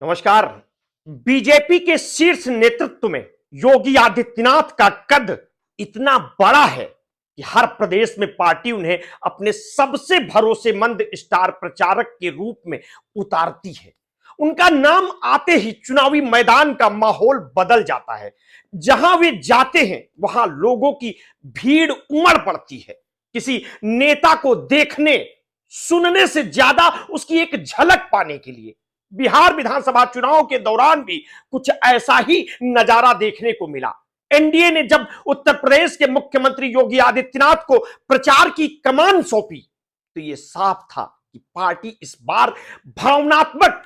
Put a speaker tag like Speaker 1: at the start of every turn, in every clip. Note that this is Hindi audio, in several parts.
Speaker 1: नमस्कार। बीजेपी के शीर्ष नेतृत्व में योगी आदित्यनाथ का कद इतना बड़ा है कि हर प्रदेश में पार्टी उन्हें अपने सबसे भरोसेमंद स्टार प्रचारक के रूप में उतारती है। उनका नाम आते ही चुनावी मैदान का माहौल बदल जाता है। जहां वे जाते हैं वहां लोगों की भीड़ उमड़ पड़ती है। किसी नेता को देखने सुनने से ज्यादा उसकी एक झलक पाने के लिए। बिहार विधानसभा चुनाव के दौरान भी कुछ ऐसा ही नजारा देखने को मिला। एनडीए ने जब उत्तर प्रदेश के मुख्यमंत्री योगी आदित्यनाथ को प्रचार की कमान सौंपी तो यह साफ था कि पार्टी इस बार भावनात्मक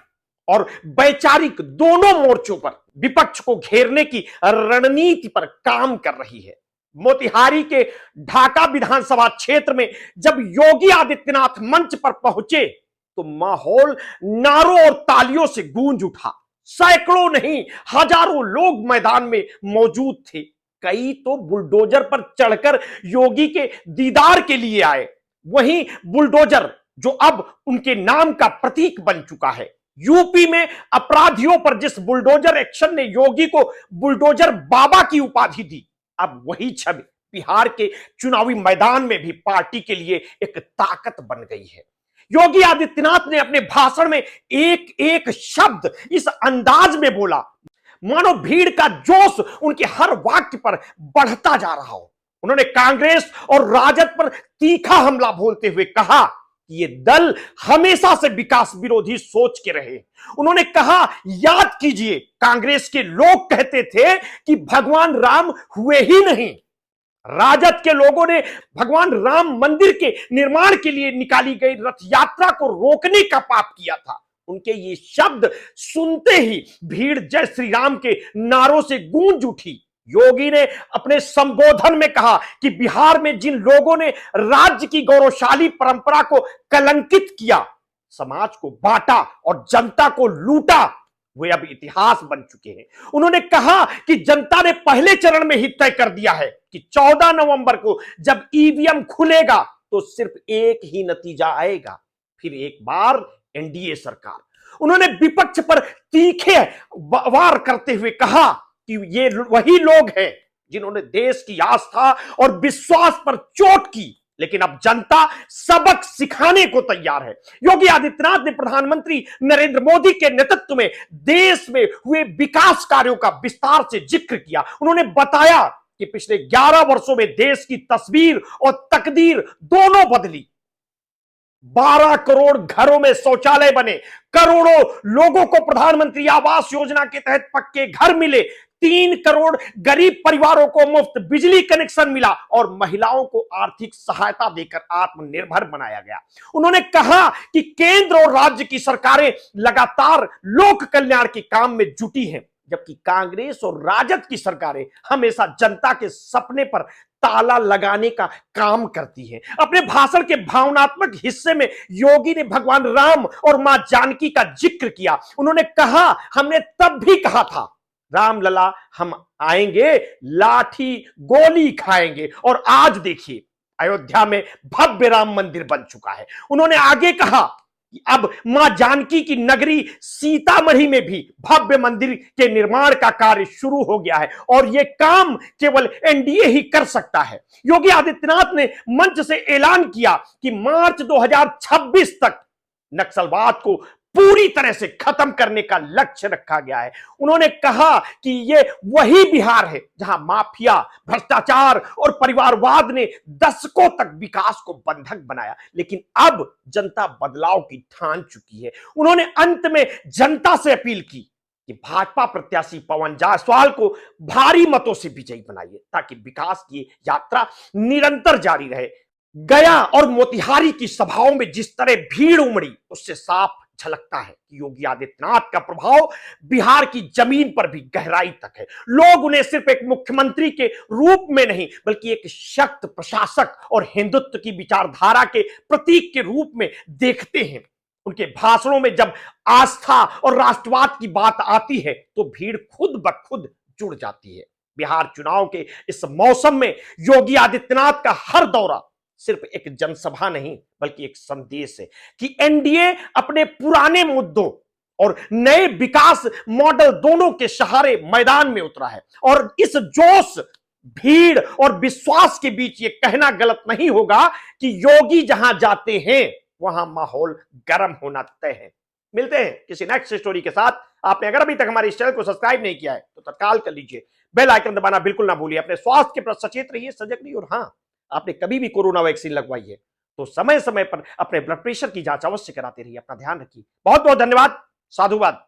Speaker 1: और वैचारिक दोनों मोर्चों पर विपक्ष को घेरने की रणनीति पर काम कर रही है। मोतिहारी के ढाका विधानसभा क्षेत्र में जब योगी आदित्यनाथ मंच पर पहुंचे तो माहौल नारों और तालियों से गूंज उठा। सैकड़ों नहीं हजारों लोग मैदान में मौजूद थे। कई तो बुलडोजर पर चढ़कर योगी के दीदार के लिए आए। वहीं बुलडोजर जो अब उनके नाम का प्रतीक बन चुका है। यूपी में अपराधियों पर जिस बुलडोजर एक्शन ने योगी को बुलडोजर बाबा की उपाधि दी, अब वही छवि बिहार के चुनावी मैदान में भी पार्टी के लिए एक ताकत बन गई है। योगी आदित्यनाथ ने अपने भाषण में एक एक शब्द इस अंदाज में बोला मानो भीड़ का जोश उनके हर वाक्य पर बढ़ता जा रहा हो। उन्होंने कांग्रेस और राजद पर तीखा हमला बोलते हुए कहा कि ये दल हमेशा से विकास विरोधी सोच के रहे। उन्होंने कहा, याद कीजिए कांग्रेस के लोग कहते थे कि भगवान राम हुए ही नहीं। राजद के लोगों ने भगवान राम मंदिर के निर्माण के लिए निकाली गई रथ यात्रा को रोकने का पाप किया था। उनके ये शब्द सुनते ही भीड़ जय श्री राम के नारों से गूंज उठी। योगी ने अपने संबोधन में कहा कि बिहार में जिन लोगों ने राज्य की गौरवशाली परंपरा को कलंकित किया, समाज को बांटा और जनता को लूटा, वे अब इतिहास बन चुके हैं। उन्होंने कहा कि जनता ने पहले चरण में ही तय कर दिया है कि 14 नवंबर को जब ईवीएम खुलेगा तो सिर्फ एक ही नतीजा आएगा, फिर एक बार एनडीए सरकार। उन्होंने विपक्ष पर तीखे वार करते हुए कहा कि ये वही लोग हैं जिन्होंने देश की आस्था और विश्वास पर चोट की, लेकिन अब जनता सबक सिखाने को तैयार है। योगी आदित्यनाथ ने प्रधानमंत्री नरेंद्र मोदी के नेतृत्व में देश में हुए विकास कार्यों का विस्तार से जिक्र किया। उन्होंने बताया कि पिछले 11 वर्षों में देश की तस्वीर और तकदीर दोनों बदली। 12 करोड़ घरों में शौचालय बने, करोड़ों लोगों को प्रधानमंत्री आवास योजना के तहत पक्के घर मिले, 3 करोड़ गरीब परिवारों को मुफ्त बिजली कनेक्शन मिला और महिलाओं को आर्थिक सहायता देकर आत्मनिर्भर बनाया गया। उन्होंने कहा कि केंद्र और राज्य की सरकारें लगातार लोक कल्याण के काम में जुटी हैं, जबकि कांग्रेस और राजद की सरकारें हमेशा जनता के सपने पर ताला लगाने का काम करती है। अपने भाषण के भावनात्मक हिस्से में योगी ने भगवान राम और मां जानकी का जिक्र किया। उन्होंने कहा, हमने तब भी कहा था राम लला हम आएंगे, लाठी गोली खाएंगे, और आज देखिए अयोध्या में भव्य राम मंदिर बन चुका है। उन्होंने आगे कहा कि अब मां जानकी की नगरी सीतामढ़ी में भी भव्य मंदिर के निर्माण का कार्य शुरू हो गया है और यह काम केवल एनडीए ही कर सकता है। योगी आदित्यनाथ ने मंच से ऐलान किया कि मार्च 2026 तक नक्सलवाद को पूरी तरह से खत्म करने का लक्ष्य रखा गया है। उन्होंने कहा कि यह वही बिहार है जहां माफिया, भ्रष्टाचार और परिवारवाद ने दशकों तक विकास को बंधक बनाया, लेकिन अब जनता बदलाव की ठान चुकी है। उन्होंने अंत में जनता से अपील की कि भाजपा प्रत्याशी पवन जायसवाल को भारी मतों से विजयी बनाइए ताकि विकास की यात्रा निरंतर जारी रहे। गया और मोतिहारी की सभाओं में जिस तरह भीड़ उमड़ी, उससे साफ झलकता है कि योगी आदित्यनाथ का प्रभाव बिहार की जमीन पर भी गहराई तक है। लोग उन्हें सिर्फ एक मुख्यमंत्री के रूप में नहीं बल्कि एक शक्त प्रशासक और हिंदुत्व की विचारधारा के प्रतीक के रूप में देखते हैं। उनके भाषणों में जब आस्था और राष्ट्रवाद की बात आती है तो भीड़ खुद ब खुद जुड़ जाती है। बिहार चुनाव के इस मौसम में योगी आदित्यनाथ का हर दौरा सिर्फ एक जनसभा नहीं बल्कि एक संदेश है कि एनडीए अपने पुराने मुद्दों और नए विकास मॉडल दोनों के सहारे मैदान में उतरा है। और इस जोश, भीड़ और विश्वास के बीच ये कहना गलत नहीं होगा कि योगी जहां जाते हैं वहां माहौल गर्म होना तय है। मिलते हैं किसी नेक्स्ट स्टोरी के साथ। आपने अगर अभी तक हमारे इस चैनल को सब्सक्राइब नहीं किया है तो तत्काल कर लीजिए, बेल आइकन दबाना बिल्कुल ना भूलिए। अपने स्वास्थ्य के प्रति सचेत रहिए, सजग रहिए। और हां, आपने कभी भी कोरोना वैक्सीन लगवाई है तो समय समय पर अपने ब्लड प्रेशर की जांच अवश्य कराते रहिए। अपना ध्यान रखिए। बहुत बहुत धन्यवाद। साधुवाद।